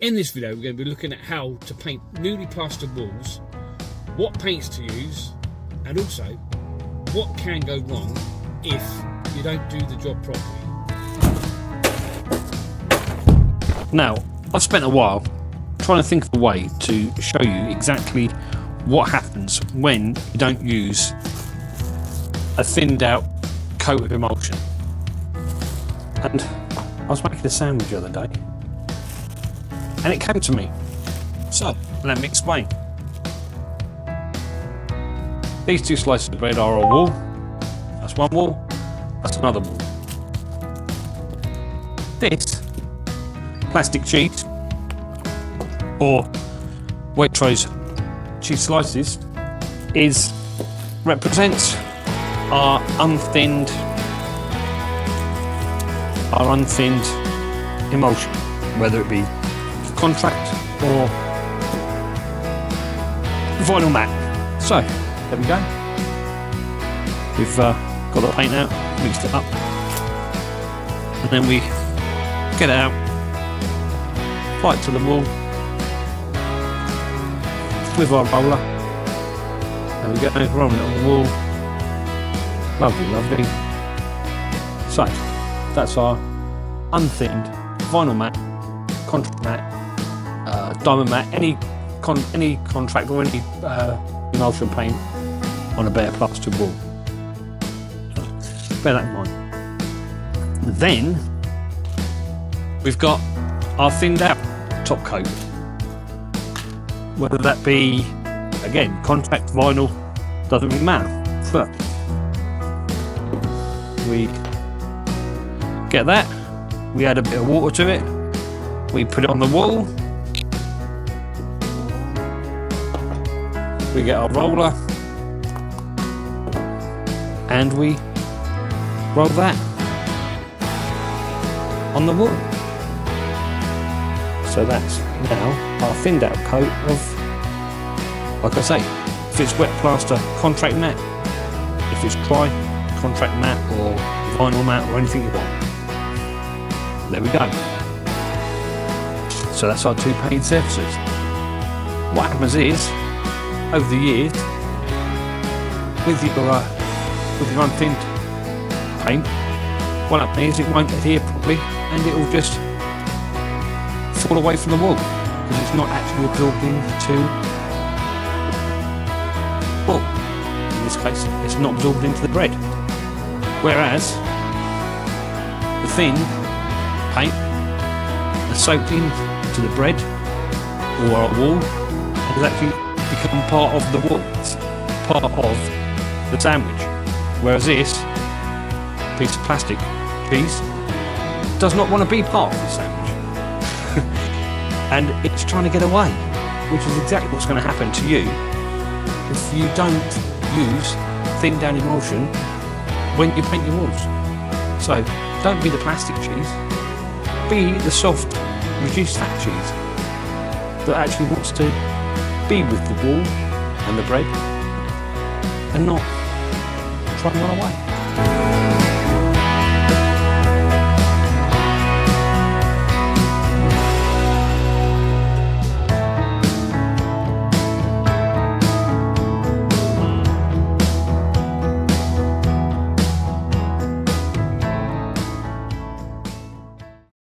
In this video we're going to be looking at how to paint newly plastered walls, what paints to use, and also what can go wrong if you don't do the job properly. Now, I've spent a while trying to think of a way to show you exactly what happens when you don't use a thinned out coat of emulsion. And I was making a sandwich the other day and it came to me. So, let me explain. These two slices of bread are a wall. That's one wall. That's another wall. This plastic cheese, or Waitrose cheese slices, represents our unthinned emulsion, whether it be contract or vinyl mat. So there we go. We've got the paint out, mixed it up, and then we get it out, apply it to the wall with our roller, and we get it rolling it on the wall. Lovely, lovely. So that's our unthinned vinyl mat, contract mat, diamond mat, any contract or any emulsion paint on a bare plastered wall. Bear that in mind. Then we've got our thinned out top coat, whether that be, again, contract, vinyl, doesn't really matter. But we get that, we add a bit of water to it, we put it on the wall, we get our roller, and we roll that on the wall. So that's now our thinned out coat of, like I say, if it's wet plaster, contract mat; if it's dry, contract mat or vinyl mat or anything you want. There we go. So that's our two painted surfaces. What happens is, over the years, with your unthinned paint, what happens is it won't adhere properly and it will just fall away from the wall because it's not actually absorbed into the wall. In this case, it's not absorbed into the bread. Whereas the thin paint is soaked into the bread or our wall and has actually become part of the wall, it's part of the sandwich. Whereas this piece of plastic cheese does not want to be part of the sandwich. And it's trying to get away, which is exactly what's going to happen to you if you don't use thin down emulsion when you paint your walls. So don't be the plastic cheese, be the soft reduced fat cheese that actually wants to be with the wall and the bread and not try and run away.